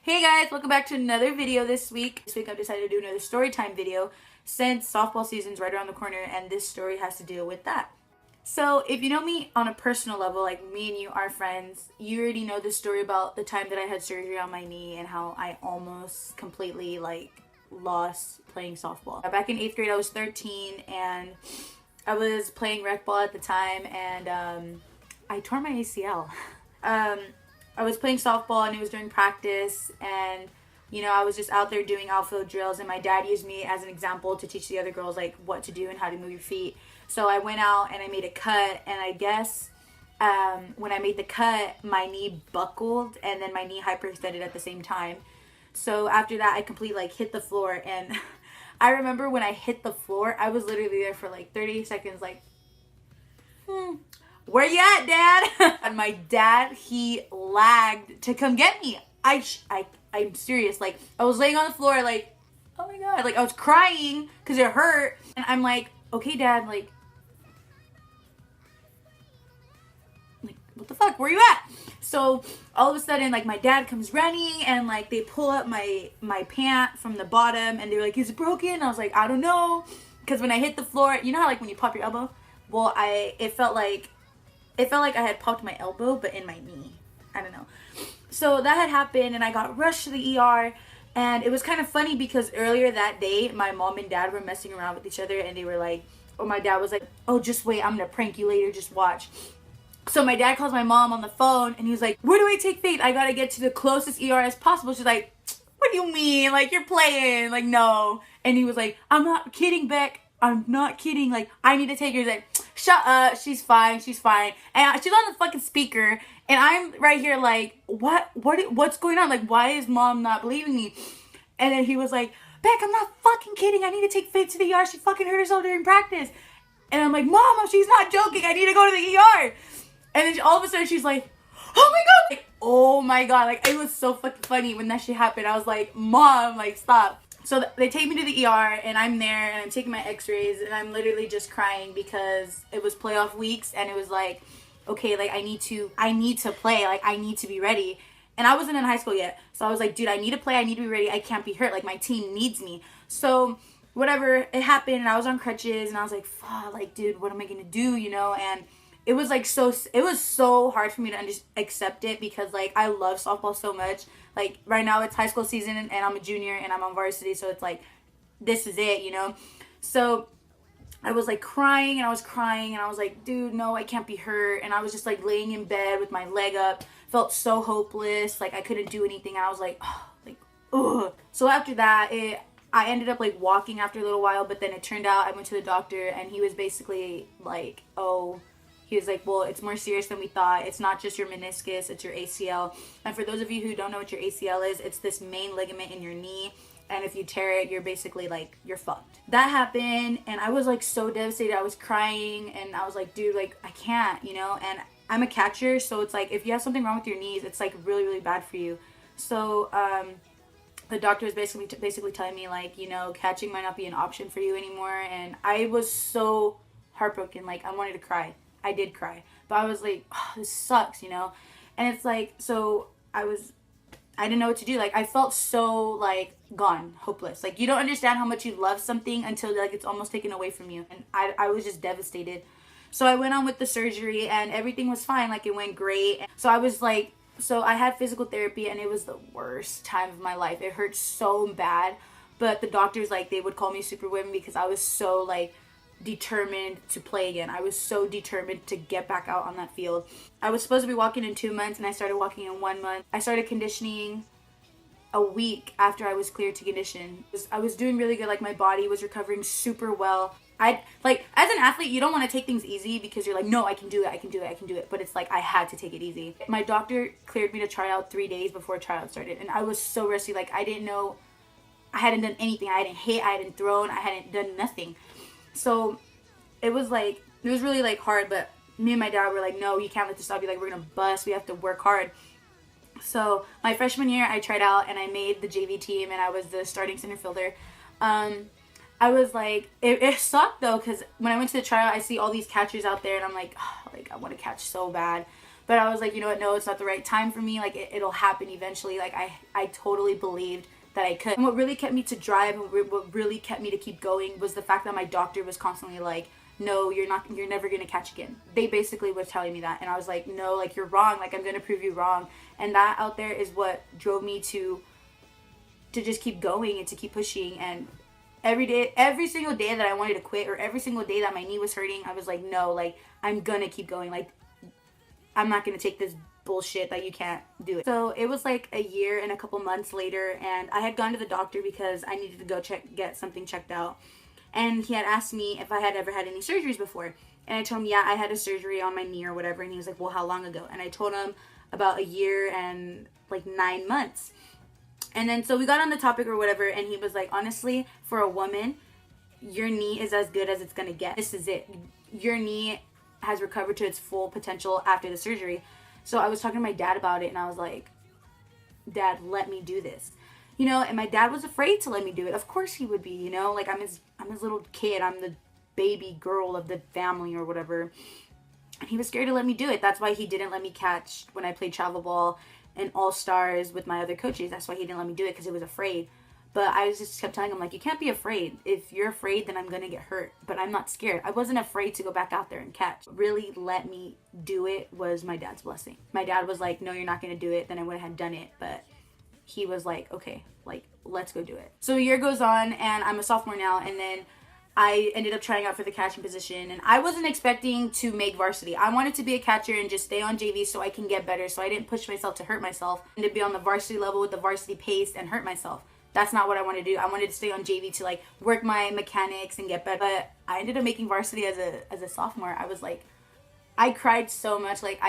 Hey guys, welcome back to another video this week. This week I've decided to do another story time video since softball season's right around the corner and this story has to deal with that. So if you know me on a personal level, like me and you are friends, you already know the story about the time that I had surgery on my knee and how I almost completely lost playing softball. Back in 8th grade I was 13 and I was playing rec ball at the time and I tore my ACL. I was playing softball and it was during practice and I was just out there doing outfield drills and my dad used me as an example to teach the other girls like what to do and how to move your feet. So I went out and I made a cut and I guess when I made the cut my knee buckled and then my knee hyperextended at the same time. So after that I completely hit the floor and I remember when I hit the floor I was literally there for 30 seconds where you at, Dad? And my dad, he lagged to come get me. I'm serious. I was laying on the floor, oh my God. I was crying because it hurt. And I'm like, okay, Dad, what the fuck? Where you at? So all of a sudden, my dad comes running and they pull up my pant from the bottom and they're like, is it broken? I was like, I don't know. Because when I hit the floor, you know how when you pop your elbow? Well, it felt like I had popped my elbow, but in my knee. I don't know. So that had happened, and I got rushed to the ER. And it was kind of funny because earlier that day, my mom and dad were messing around with each other, and they were my dad was like, oh, just wait, I'm going to prank you later, just watch. So my dad calls my mom on the phone, and he was like, where do I take Faith? I got to get to the closest ER as possible. She's like, what do you mean? You're playing. No. And he was like, I'm not kidding, Beck. I'm not kidding. I need to take her. He's like, shut up. She's fine. And she's on the fucking speaker. And I'm right here what's going on? Why is mom not believing me? And then he was like, Beck, I'm not fucking kidding. I need to take Faith to the ER. She fucking hurt herself during practice. And I'm like, Mom, she's not joking. I need to go to the ER. And then all of a sudden she's like, oh my God. Oh my God. It was so fucking funny when that shit happened. I was like, Mom, stop. So they take me to the ER and I'm there and I'm taking my x-rays and I'm literally just crying because it was playoff weeks and it was okay, I need to play, I need to be ready. And I wasn't in high school yet. So I was like, dude, I need to play, I need to be ready, I can't be hurt, my team needs me. So whatever, it happened and I was on crutches and I was like, fuck, dude, what am I gonna do, And it was it was so hard for me to accept it because I love softball so much. Right now it's high school season and I'm a junior and I'm on varsity, so it's this is it, So I was crying and I was like, dude, no, I can't be hurt. And I was just laying in bed with my leg up, felt so hopeless, I couldn't do anything. And I was ugh. So after that, I ended up walking after a little while, but then it turned out I went to the doctor and he was basically he was like, well, it's more serious than we thought. It's not just your meniscus, it's your ACL. And for those of you who don't know what your ACL is, it's this main ligament in your knee. And if you tear it, you're basically you're fucked. That happened and I was so devastated. I was crying and I was like, dude, I can't, And I'm a catcher, so it's if you have something wrong with your knees, it's really, really bad for you. So the doctor was basically telling me catching might not be an option for you anymore. And I was so heartbroken. I wanted to cry. I did cry, but I was like, oh, this sucks, And it's so I didn't know what to do. I felt so gone, hopeless. You don't understand how much you love something until it's almost taken away from you. And I was just devastated. So I went on with the surgery and everything was fine. It went great. So I was so I had physical therapy and it was the worst time of my life. It hurt so bad, but the doctors they would call me Superwoman because I was so determined to play again. I was so determined to get back out on that field. I was supposed to be walking in 2 months and I started walking in 1 month. I started conditioning a week after I was cleared to condition. I was doing really good. My body was recovering super well. I as an athlete, you don't want to take things easy because you're no, I can do it. But it's I had to take it easy. My doctor cleared me to try out 3 days before tryout started. And I was so rusty. I didn't know, I hadn't done anything. I hadn't hit, I hadn't thrown, I hadn't done nothing. So it was it was really hard, but me and my dad were no, you can't let this stop you. We're gonna bust, we have to work hard. So my freshman year I tried out and I made the JV team and I was the starting center fielder. I was it sucked though because when I went to the tryout I see all these catchers out there and I'm oh, I want to catch so bad. But I was like, you know what, no, it's not the right time for me. Like, it'll happen eventually. Like, I totally believed that I could. And what really kept me to drive, and what really kept me to keep going, was the fact that my doctor was constantly like, no, you're never gonna catch again. They basically were telling me that, and I was like, no, like, you're wrong. Like, I'm gonna prove you wrong. And that out there is what drove me to just keep going and to keep pushing. And every single day that I wanted to quit, or every single day that my knee was hurting, I was like, no, like, I'm gonna keep going. Like, I'm not gonna take this bullshit that you can't do it. So it was like a year and a couple months later, and I had gone to the doctor because I needed to go get something checked out. And he had asked me if I had ever had any surgeries before. And I told him, yeah, I had a surgery on my knee or whatever. And he was like, well, how long ago? And I told him about a year and like 9 months. And then so we got on the topic or whatever, and he was like, honestly, for a woman, your knee is as good as it's gonna get. This is it. Your knee has recovered to its full potential after the surgery. So I was talking to my dad about it, and I was like, Dad, let me do this. You know, and my dad was afraid to let me do it. Of course he would be, you know, like, I'm his little kid. I'm the baby girl of the family or whatever. And he was scared to let me do it. That's why he didn't let me catch when I played travel ball and all stars with my other coaches. That's why he didn't let me do it, because he was afraid. But I just kept telling him, like, you can't be afraid. If you're afraid, then I'm going to get hurt. But I'm not scared. I wasn't afraid to go back out there and catch. What really let me do it was my dad's blessing. My dad was like, no, you're not going to do it. Then I would have done it. But he was like, okay, like, let's go do it. So a year goes on, and I'm a sophomore now. And then I ended up trying out for the catching position. And I wasn't expecting to make varsity. I wanted to be a catcher and just stay on JV so I can get better. So I didn't push myself to hurt myself and to be on the varsity level with the varsity pace and hurt myself. That's not what I wanted to do. I wanted to stay on JV to like work my mechanics and get better. But I ended up making varsity as a sophomore. I was like, I cried so much. Like,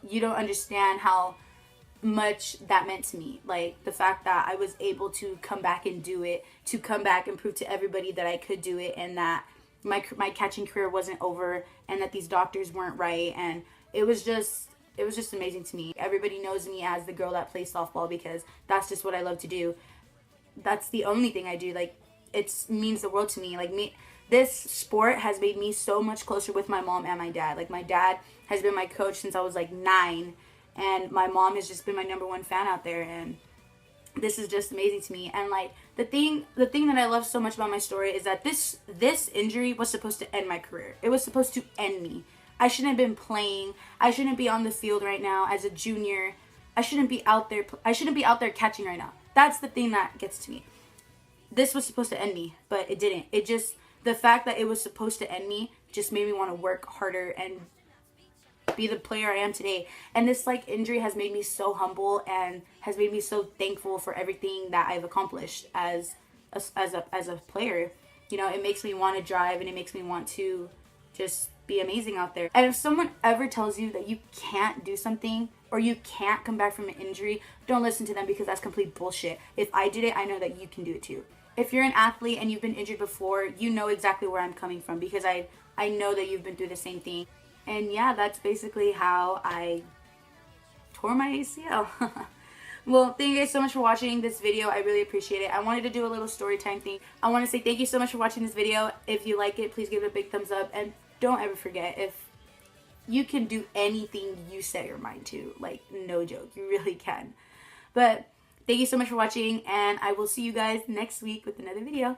you don't understand how much that meant to me. Like, the fact that I was able to come back and do it, to come back and prove to everybody that I could do it, and that my catching career wasn't over, and that these doctors weren't right. And it was just amazing to me. Everybody knows me as the girl that plays softball because that's just what I love to do. That's the only thing I do. Like, it means the world to me. Like, this sport has made me so much closer with my mom and my dad. Like, my dad has been my coach since I was like 9, and my mom has just been my #1 fan out there, and this is just amazing to me. And like, the thing that I love so much about my story is that this injury was supposed to end my career. It was supposed to end me. I shouldn't have been playing. I shouldn't be on the field right now as a junior. I shouldn't be out there catching right now. That's the thing that gets to me. This was supposed to end me, but it didn't. The fact that it was supposed to end me just made me want to work harder and be the player I am today. And this like injury has made me so humble and has made me so thankful for everything that I've accomplished as a player. You know, it makes me want to drive, and it makes me want to just be amazing out there. And if someone ever tells you that you can't do something or you can't come back from an injury, don't listen to them, because that's complete bullshit. If I did it, I know that you can do it too. If you're an athlete and you've been injured before, you know exactly where I'm coming from, because I know that you've been through the same thing. And yeah, that's basically how I tore my ACL. Well, thank you guys so much for watching this video. I really appreciate it. I wanted to do a little story time thing. I want to say thank you so much for watching this video. If you like it, please give it a big thumbs up. And don't ever forget, if you can do anything you set your mind to, like, no joke, you really can. But thank you so much for watching, and I will see you guys next week with another video.